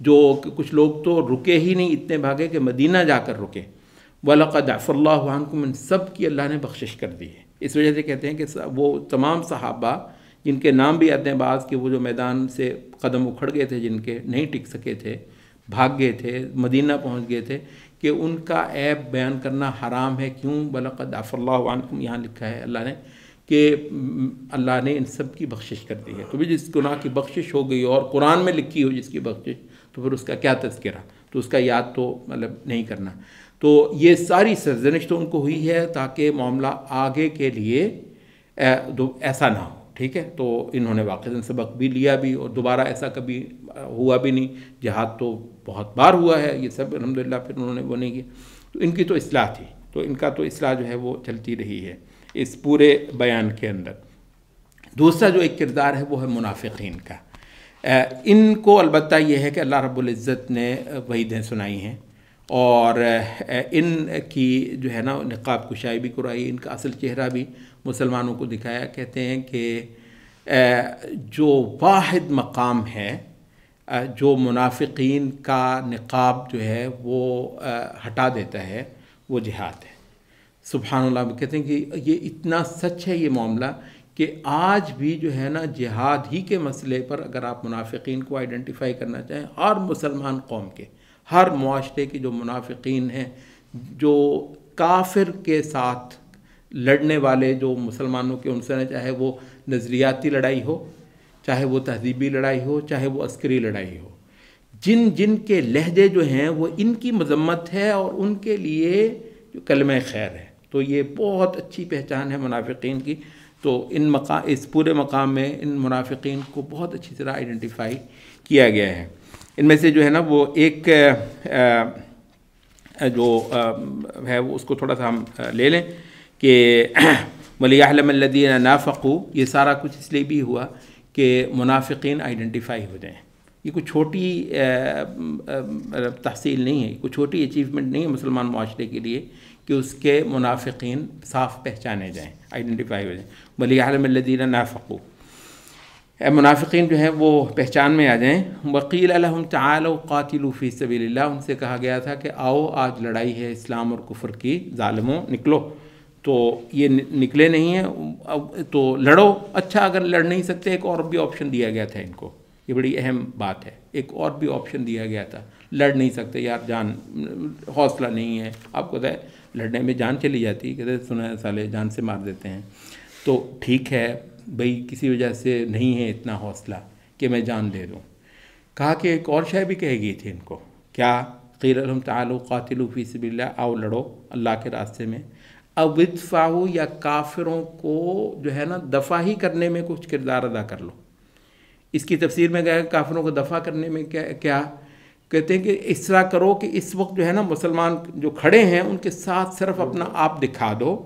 جو کچھ لوگ تو رکے ہی نہیں، اتنے بھاگے کہ مدینہ جا کر رکے. وَلَقَدْ عَفَا اللَّهُ عَنْكُمْ، ان سب کی اللہ نے بخشش کر دی ہے. اس وجہ سے کہتے ہیں کہ وہ تمام صحابہ جن کے نام بھی آتے ہیں بعض کہ وہ جو میدان سے قدم اکھڑ گئے تھے، جن کے نہیں ٹک سکے تھے، بھاگ گئے تھے، مدینہ پہنچ گئے تھے، کہ ان کا عیب بیان کرنا حرام ہے. کیوں؟ وَلَقَدْ عَفَا اللَّهُ عَنْكُمْ یہاں لکھا ہے اللہ نے کہ اللہ نے ان سب کی بخشش کر دی ہے. تو بھی جس گناہ کی بخشش ہو گئی اور قرآن میں لکھی ہو جس کی بخشش، تو پھر اس کا کیا تذکرہ، تو اس کا یاد تو مطلب نہیں کرنا. تو یہ ساری سرزنش تو ان کو ہوئی ہے تاکہ معاملہ آگے کے لیے ایسا نہ ہو. ٹھیک ہے، تو انہوں نے واقعاً سبق بھی لیا بھی، اور دوبارہ ایسا کبھی ہوا بھی نہیں. جہاد تو بہت بار ہوا ہے، یہ سب الحمدللہ پھر انہوں نے وہ نہیں کیا. تو ان کی تو اصلاح تھی، تو ان کا تو اصلاح جو ہے وہ چلتی رہی ہے اس پورے بیان کے اندر. دوسرا جو ایک کردار ہے وہ ہے منافقین کا. ان کو البتہ یہ ہے کہ اللہ رب العزت نے وعیدیں سنائی ہیں، اور ان کی جو ہے نا نقاب کشائی بھی کرائی، ان کا اصل چہرہ بھی مسلمانوں کو دکھایا. کہتے ہیں کہ جو واحد مقام ہے جو منافقین کا نقاب جو ہے وہ ہٹا دیتا ہے، وہ جہاد ہے. سبحان اللہ. کہتے ہیں کہ یہ اتنا سچ ہے یہ معاملہ کہ آج بھی جو ہے نا جہاد ہی کے مسئلے پر اگر آپ منافقین کو آئیڈینٹیفائی کرنا چاہیں، ہر مسلمان قوم کے، ہر معاشرے کے جو منافقین ہیں، جو کافر کے ساتھ لڑنے والے جو مسلمانوں کے، ان سے چاہے وہ نظریاتی لڑائی ہو، چاہے وہ تہذیبی لڑائی ہو، چاہے وہ عسکری لڑائی ہو، جن کے لہجے جو ہیں وہ ان کی مذمت ہے اور ان کے لیے جو کلمہ خیر ہے. تو یہ بہت اچھی پہچان ہے منافقین کی. تو اس پورے مقام میں ان منافقین کو بہت اچھی طرح آئیڈینٹیفائی کیا گیا ہے. ان میں سے جو ہے نا وہ ایک جو ہے وہ اس کو تھوڑا سا ہم لے لیں کہ وَلِيَعْلَمَ الَّذِينَ نَافَقُوا. یہ سارا کچھ اس لیے بھی ہوا کہ منافقین آئیڈینٹیفائی ہو جائیں. یہ کوئی چھوٹی تحصیل نہیں ہے، کوئی چھوٹی اچیومنٹ نہیں ہے مسلمان معاشرے کے لیے کہ اس کے منافقین صاف پہچانے جائیں، آئیڈینٹیفائی ہو جائیں. وَلِيَعْلَمَ الَّذِينَ نَافَقُوا، منافقین جو ہیں وہ پہچان میں آ جائیں. وَقِيلَ لَهُمْ تَعَالَوْا قَاتِلُوا فِي سَبِيلِ اللَّهِ، ان سے کہا گیا تھا کہ آؤ آج لڑائی ہے اسلام اور کفر کی، ظالموں نکلو. تو یہ نکلے نہیں ہیں تو لڑو. اچھا اگر لڑ نہیں سکتے ایک اور بھی آپشن دیا گیا تھا ان کو، یہ بڑی اہم بات ہے. ایک اور بھی آپشن دیا گیا تھا، لڑ نہیں سکتے یار، جان حوصلہ نہیں ہے. آپ کو ہے لڑنے میں جان چلی جاتی، کہتے سنا سالے جان سے مار دیتے ہیں. تو ٹھیک ہے بھئی، کسی وجہ سے نہیں ہے اتنا حوصلہ کہ میں جان دے دوں. کہا کہ ایک اور شے بھی کہے گئی تھی ان کو، کیا؟ قیل لہم تعالوا قاتلوا فی سبیل اللہ، آؤ لڑو اللہ کے راستے میں. او ادفعوا، یا کافروں کو جو ہے نا دفع ہی کرنے میں کچھ کردار ادا کر لو. اس کی تفسیر میں گیا کافروں کو دفع کرنے میں کیا کہتے ہیں کہ اس طرح کرو کہ اس وقت جو ہے نا مسلمان جو کھڑے ہیں ان کے ساتھ صرف اپنا آپ دکھا دو،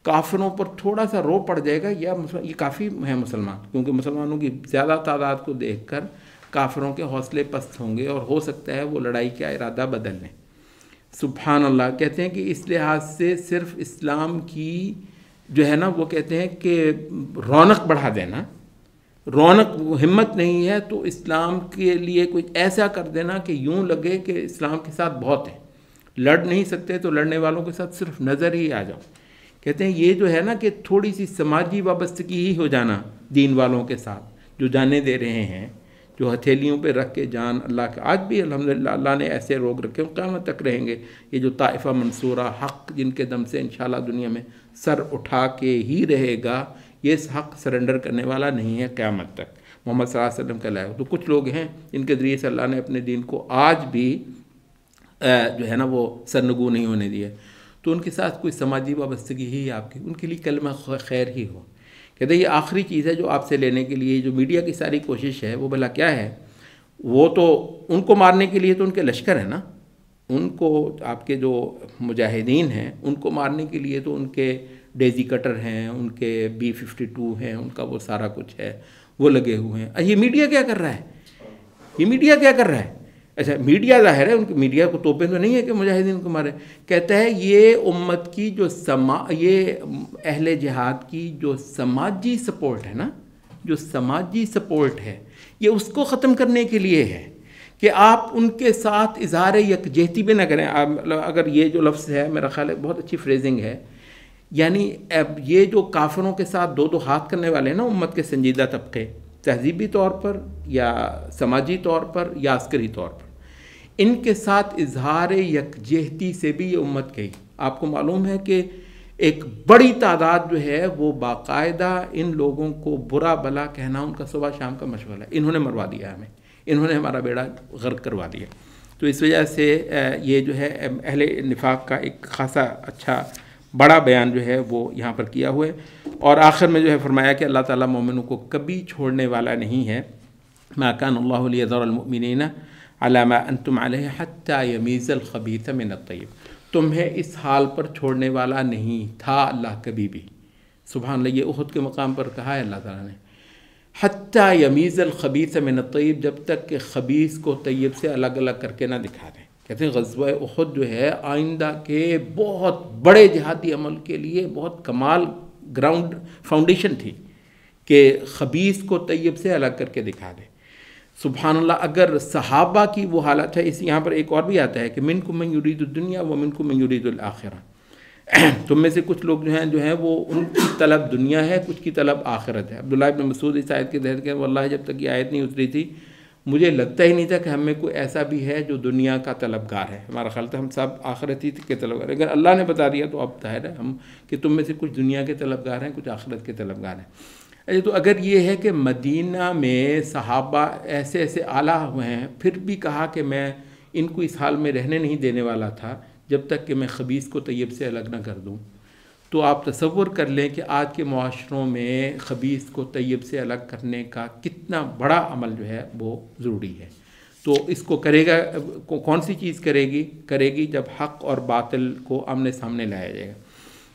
کافروں پر تھوڑا سا رو پڑ جائے گا، یا یہ کافی ہے مسلمان، کیونکہ مسلمانوں کی زیادہ تعداد کو دیکھ کر کافروں کے حوصلے پست ہوں گے اور ہو سکتا ہے وہ لڑائی کا ارادہ بدل لیں. سبحان اللہ. کہتے ہیں کہ اس لحاظ سے صرف اسلام کی جو ہے نا وہ کہتے ہیں کہ رونق بڑھا دینا، رونق ہمت نہیں ہے تو اسلام کے لیے کچھ ایسا کر دینا کہ یوں لگے کہ اسلام کے ساتھ بہت ہے. لڑ نہیں سکتے تو لڑنے والوں کے ساتھ صرف نظر ہی آ جاؤ. کہتے ہیں یہ جو ہے نا کہ تھوڑی سی سماجی وابستگی ہی ہو جانا دین والوں کے ساتھ، جو جانے دے رہے ہیں، جو ہتھیلیوں پہ رکھ کے جان اللہ کے، آج بھی الحمدللہ اللہ نے ایسے روگ رکھے قیامت تک رہیں گے. یہ جو طائفہ منصورہ حق جن کے دم سے انشاءاللہ دنیا میں سر اٹھا کے ہی رہے گا، یہ اس حق سرنڈر کرنے والا نہیں ہے قیامت تک. محمد صلی اللہ علیہ وسلم کا لائق. تو کچھ لوگ ہیں جن کے ذریعے سے اللہ نے اپنے دین کو آج بھی جو ہے نا وہ سرنگو نہیں ہونے دیا. تو ان کے ساتھ کوئی سماجی وابستگی ہی آپ کی، ان کے لیے کلمہ خیر ہی ہو. کہتے ہیں یہ آخری چیز ہے جو آپ سے لینے کے لیے جو میڈیا کی ساری کوشش ہے وہ بھلا کیا ہے؟ وہ تو ان کو مارنے کے لیے تو ان کے لشکر ہے نا، ان کو آپ کے جو مجاہدین ہیں ان کو مارنے کے لیے تو ان کے ڈیزی کٹر ہیں، ان کے B-52 ہیں، ان کا وہ سارا کچھ ہے، وہ لگے ہوئے ہیں. یہ میڈیا کیا کر رہا ہے؟ یہ میڈیا کیا کر رہا ہے؟ اچھا میڈیا ظاہر ہے ان کی میڈیا کو توپیں تو نہیں ہے کہ مجاہدین کو مارے. کہتا ہے یہ امت کی جو یہ اہل جہاد کی جو سماجی سپورٹ ہے نا، جو سماجی سپورٹ ہے، یہ اس کو ختم کرنے کے لیے ہے کہ آپ ان کے ساتھ اظہار یکجہتی بھی نہ کریں. اگر یہ جو لفظ ہے میرا خیال ہے بہت اچھی فریزنگ ہے، یعنی یہ جو کافروں کے ساتھ دو ہاتھ کرنے والے ہیں نا امت کے سنجیدہ طبقے، تہذیبی طور پر یا سماجی طور پر یا عسکری طور پر، ان کے ساتھ اظہار یکجہتی سے بھی یہ امت گئی. آپ کو معلوم ہے کہ ایک بڑی تعداد جو ہے وہ باقاعدہ ان لوگوں کو برا بلا کہنا ان کا صبح شام کا مشغلہ ہے. انہوں نے مروا دیا ہمیں، انہوں نے ہمارا بیڑا غرق کروا دیا. تو اس وجہ سے یہ جو ہے اہل نفاق کا ایک خاصا اچھا بڑا بیان جو ہے وہ یہاں پر کیا ہوا ہے. اور آخر میں جو ہے فرمایا کہ اللہ تعالیٰ مومنوں کو کبھی چھوڑنے والا نہیں ہے. ما کان اللہ لیذر المؤمنین علی ما انتم علیہ حتی یمیز الخبیث من الطیب. تمہیں اس حال پر چھوڑنے والا نہیں تھا اللہ کبھی بھی. سبحان اللہ، یہ احد کے مقام پر کہا ہے اللہ تعالیٰ نے حتی یمیز الخبیث من الطیب، جب تک کہ خبیث کو طیب سے الگ الگ کر کے نہ دکھا دیں. کہتے ہیں غزوہ احد جو ہے آئندہ کے بہت بڑے جہادی عمل کے لیے بہت کمال گراؤنڈ فاؤنڈیشن تھی کہ خبیث کو طیب سے الگ کر کے دکھا دیں. سبحان اللہ، اگر صحابہ کی وہ حالت ہے. اس یہاں پر ایک اور بھی آتا ہے کہ منکم من یرید الدنیا ومنکم من یرید الآخرہ. تم میں سے کچھ لوگ جو ہیں وہ ان کی طلب دنیا ہے، کچھ کی طلب آخرت ہے. عبداللہ ابن مسعود اس آیت کے تحت کہ واللہ جب تک یہ آیت نہیں اتری تھی مجھے لگتا ہی نہیں تھا کہ ہم میں کوئی ایسا بھی ہے جو دنیا کا طلبگار ہے. ہمارا خیال تھا ہم سب آخرتی کے طلبگار ہیں. اگر اللہ نے بتا دیا تو اب ظاہر ہے ہم کہ تم میں سے کچھ دنیا کے طلبگار ہیں، کچھ آخرت کے طلبگار ہیں. تو اگر یہ ہے کہ مدینہ میں صحابہ ایسے ایسے اعلیٰ ہوئے ہیں، پھر بھی کہا کہ میں ان کو اس حال میں رہنے نہیں دینے والا تھا جب تک کہ میں خبیث کو طیب سے الگ نہ کر دوں. تو آپ تصور کر لیں کہ آج کے معاشروں میں خبیث کو طیب سے الگ کرنے کا کتنا بڑا عمل جو ہے وہ ضروری ہے. تو اس کو کرے گا کون سی چیز کرے گی جب حق اور باطل کو آمنے سامنے لایا جائے گا.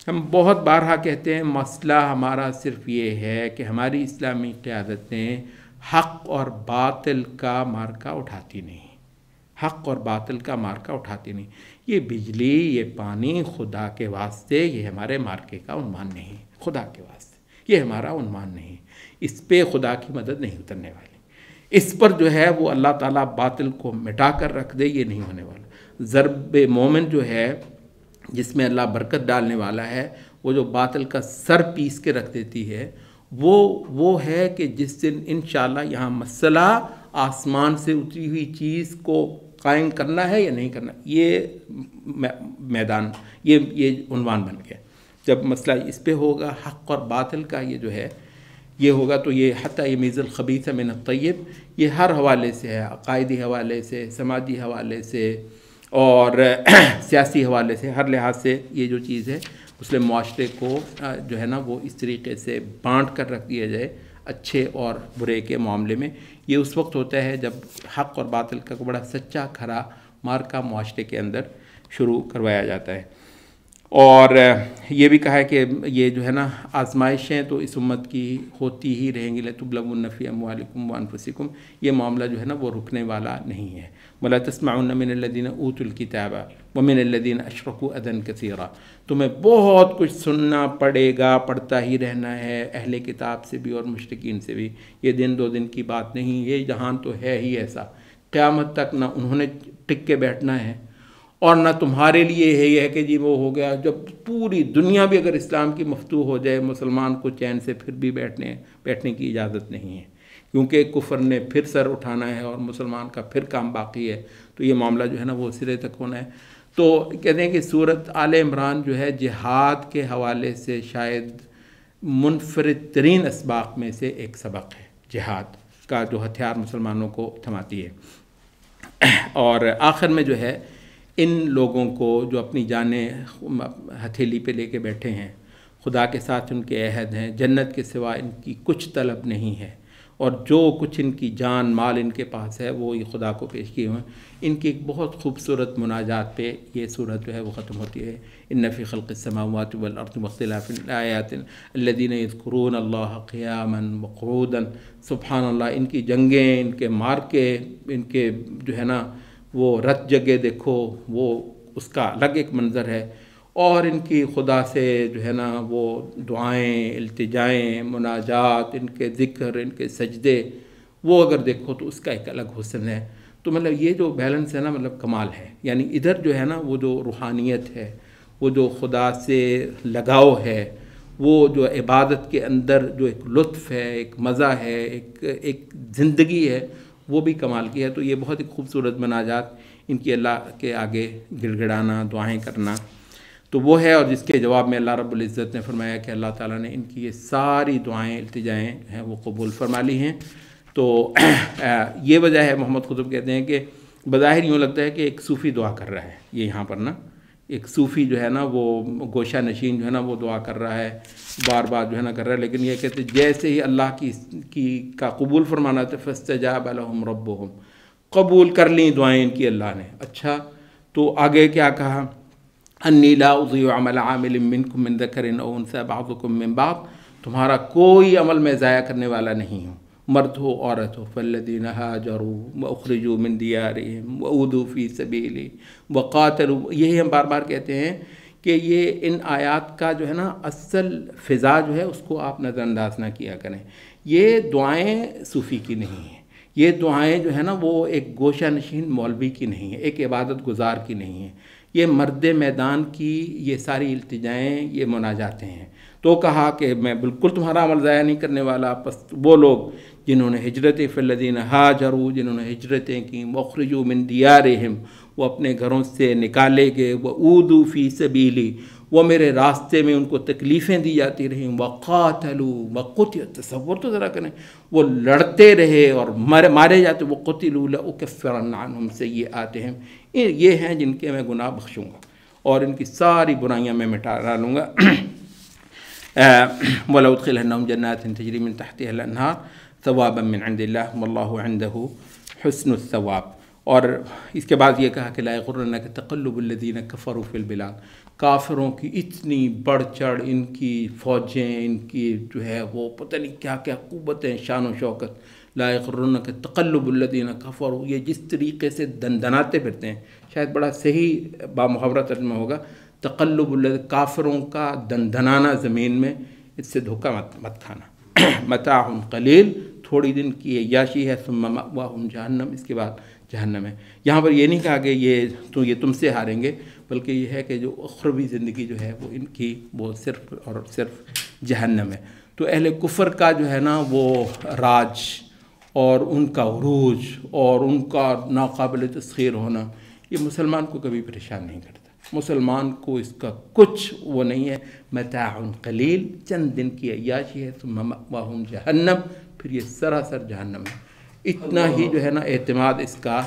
ہم بہت بارہا کہتے ہیں مسئلہ ہمارا صرف یہ ہے کہ ہماری اسلامی قیادتیں حق اور باطل کا مارکا اٹھاتی نہیں. حق اور باطل کا مارکا اٹھاتی نہیں. یہ بجلی، یہ پانی خدا کے واسطے یہ ہمارے مارکے کا عنوان نہیں. خدا کے واسطے یہ ہمارا عنوان نہیں. اس پہ خدا کی مدد نہیں اترنے والی. اس پر جو ہے وہ اللہ تعالیٰ باطل کو مٹا کر رکھ دے، یہ نہیں ہونے والا. ضرب مومن جو ہے جس میں اللہ برکت ڈالنے والا ہے، وہ جو باطل کا سر پیس کے رکھ دیتی ہے، وہ ہے کہ جس دن انشاءاللہ یہاں مسئلہ آسمان سے اتری ہوئی چیز کو قائم کرنا ہے یا نہیں کرنا، یہ میدان، یہ عنوان بن گیا. جب مسئلہ اس پہ ہوگا حق اور باطل کا یہ جو ہے یہ ہوگا تو یہ حتی یمیز الخبیث من الطیب، یہ ہر حوالے سے ہے، عقائدی حوالے سے، سماجی حوالے سے اور سیاسی حوالے سے، ہر لحاظ سے یہ جو چیز ہے مسلم معاشرے کو جو ہے نا وہ اس طریقے سے بانٹ کر رکھ دیا جائے اچھے اور برے کے معاملے میں. یہ اس وقت ہوتا ہے جب حق اور باطل کا بڑا سچا کھرا مارکا معاشرے کے اندر شروع کروایا جاتا ہے. اور یہ بھی کہا ہے کہ یہ جو ہے نا آزمائشیں تو اس امت کی ہوتی ہی رہیں گی. لَتُبْلَوُنَّ فِي أَمْوَالِكُمْ وَأَنفُسِكُمْ، یہ معاملہ جو ہے نا وہ رکنے والا نہیں ہے. وَلَا تَسْمَعُنَّ مِنَ الَّذِينَ أُوتُوا الْكِتَابَ وَمِنَ الَّذِينَ أَشْرَكُوا أَذًى كَثِيرًا. تمہیں بہت کچھ سننا پڑے گا، پڑھتا ہی رہنا ہے، اہل کتاب سے بھی اور مشرکین سے بھی. یہ دن دو دن کی بات نہیں، یہ جہان تو ہے ہی ایسا. قیامت تک نہ انہوں نے ٹک کے بیٹھنا ہے اور نہ تمہارے لیے یہ ہے کہ جی وہ ہو گیا. جب پوری دنیا بھی اگر اسلام کی مفتوح ہو جائے، مسلمان کو چین سے پھر بھی بیٹھنے کی اجازت نہیں ہے، کیونکہ کفر نے پھر سر اٹھانا ہے اور مسلمان کا پھر کام باقی ہے. تو یہ معاملہ جو ہے نا وہ سرے تک ہونا ہے. تو کہتے ہیں کہ سورت آل عمران جو ہے جہاد کے حوالے سے شاید منفرد ترین اسباق میں سے ایک سبق ہے، جہاد کا جو ہتھیار مسلمانوں کو تھماتی ہے. اور آخر میں جو ہے ان لوگوں کو جو اپنی جانیں ہتھیلی پہ لے کے بیٹھے ہیں، خدا کے ساتھ ان کے عہد ہیں، جنت کے سوا ان کی کچھ طلب نہیں ہے، اور جو کچھ ان کی جان مال ان کے پاس ہے وہ یہ خدا کو پیش کیے ہوئے ہیں۔ ان کی ایک بہت خوبصورت مناجات پہ یہ صورت جو ہے وہ ختم ہوتی ہے۔ ان فی خلق السماوات والارض واختلاف الآیات الذین یذکرون اللہ قیاما وقعودا، سبحان اللہ، ان کی جنگیں، ان کے مارکے، ان کے جو ہے نا وہ رت جگہ دیکھو، وہ اس کا الگ ایک منظر ہے، اور ان کی خدا سے جو ہے نا وہ دعائیں، التجائیں، مناجات، ان کے ذکر، ان کے سجدے، وہ اگر دیکھو تو اس کا ایک الگ حسن ہے۔ تو مطلب یہ جو بیلنس ہے نا، مطلب کمال ہے۔ یعنی ادھر جو ہے نا وہ جو روحانیت ہے، وہ جو خدا سے لگاؤ ہے، وہ جو عبادت کے اندر جو ایک لطف ہے، ایک مزہ ہے، ایک زندگی ہے، وہ بھی کمال کی ہے۔ تو یہ بہت ہی خوبصورت مناجات، ان کی اللہ کے آگے گڑ گڑانا، دعائیں کرنا، تو وہ ہے۔ اور جس کے جواب میں اللہ رب العزت نے فرمایا کہ اللہ تعالیٰ نے ان کی یہ ساری دعائیں، التجائیں ہیں وہ قبول فرما لی ہیں۔ تو یہ وجہ ہے، محمد قطب کہتے ہیں کہ بظاہر یوں لگتا ہے کہ ایک صوفی دعا کر رہا ہے، یہ یہاں پر نا ایک صوفی جو ہے نا وہ گوشہ نشین جو ہے نا وہ دعا کر رہا ہے، بار بار جو ہے نا کر رہا ہے، لیکن یہ کہتے ہیں جیسے ہی اللہ کا قبول فرمانا تھا، فاستجاب لهم ربهم، قبول کر لیں دعائیں ان کی اللہ نے۔ اچھا، تو آگے کیا کہا؟ انی لا اضیع عمل عامل منکم من ذکر او انثی بعضکم من بعض، تمہارا کوئی عمل میں ضائع کرنے والا نہیں ہوں، مرد ہو عورت ہو، فالذین ہاجروا واخرجوا من دیارہم واوذوا فی سبیلی وقاتلوا، یہی ہم بار بار کہتے ہیں کہ یہ ان آیات کا جو ہے نا اصل فضا جو ہے اس کو آپ نظر انداز نہ کیا کریں۔ یہ دعائیں صوفی کی نہیں ہیں، یہ دعائیں جو ہے نا وہ ایک گوشہ نشین مولوی کی نہیں ہے، ایک عبادت گزار کی نہیں ہے، یہ مرد میدان کی یہ ساری التجائیں، یہ مناجاتیں ہیں۔ تو کہا کہ میں بالکل تمہارا عمل ضائع نہیں کرنے والا، پس وہ لوگ جنہوں نے ہجرتیں، فالذین ہاجروا، جنہوں نے ہجرتیں کیں، واخرجوا من دیارہم، وہ اپنے گھروں سے نکالے گئے، واوذوا فی سبیلی، وہ میرے راستے میں ان کو تکلیفیں دی جاتی رہیں، وقاتلوا وقتلوا، تصور تو ذرا کریں، وہ لڑتے رہے اور مارے جاتے، وقتلوا لأکفرن عنہم سیئاتہم، یہ ہیں جن کے میں گناہ بخشوں گا اور ان کی ساری برائیاں میں مٹا ڈالوں گا۔ وَلَأُدْخِلَنَّهُمْ جَنَّاتٍ تَجْرِي مِن تَحْتِهَا الْأَنْهَارُ ثَوَابًا مِّنْ عِندِ اللَّهِ وَاللَّهُ عِندَهُ حُسْنُ الثَّوَابِ۔ اور اس کے بعد یہ کہا کہ لَا يَغُرَّنَّكَ تَقَلُّبُ الَّذِينَ كَفَرُوا فِي الْبِلَادِ، کافروں کی اتنی بڑھ چڑھ، ان کی فوجیں، ان کی جو ہے وہ پتہ نہیں کیا کیا قوتیں، شان و شوکت، لا يغرنك تقلب الذين كفروا، یہ جس طریقے سے دندناتے پھرتے ہیں، شاید بڑا صحیح بامحاورہ ترجمہ ہوگا، تقلب کافروں کا دندنانا زمین میں، اس سے دھوکہ مت کھانا۔ متاع قلیل، تھوڑی دن کی عیاشی ہے، ثم مأواہم جہنم، اس کے بعد جہنم ہے۔ یہاں پر یہ نہیں کہا کہ یہ تم سے ہاریں گے، بلکہ یہ ہے کہ جو اخروی زندگی جو ہے وہ ان کی وہ صرف اور صرف جہنم ہے۔ تو اہل کفر کا جو ہے نا وہ راج اور ان کا عروج اور ان کا ناقابل تسخیر ہونا، یہ مسلمان کو کبھی پریشان نہیں کرتا۔ مسلمان کو اس کا کچھ وہ نہیں ہے، متاع قلیل، چند دن کی عیاشی ہے، ثم مأواہم جہنم، پھر یہ سراسر جہنم ہے۔ اتنا ہی جو ہے نا اعتماد اس کا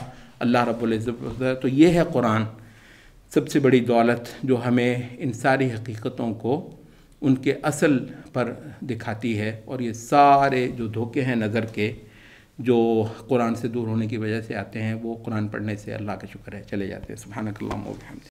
اللہ رب العزت۔ تو یہ ہے قرآن، سب سے بڑی دولت جو ہمیں ان ساری حقیقتوں کو ان کے اصل پر دکھاتی ہے، اور یہ سارے جو دھوکے ہیں نظر کے جو قرآن سے دور ہونے کی وجہ سے آتے ہیں، وہ قرآن پڑھنے سے اللہ کا شکر ہے چلے جاتے ہیں۔ سبحانک اللہم و بحمدک۔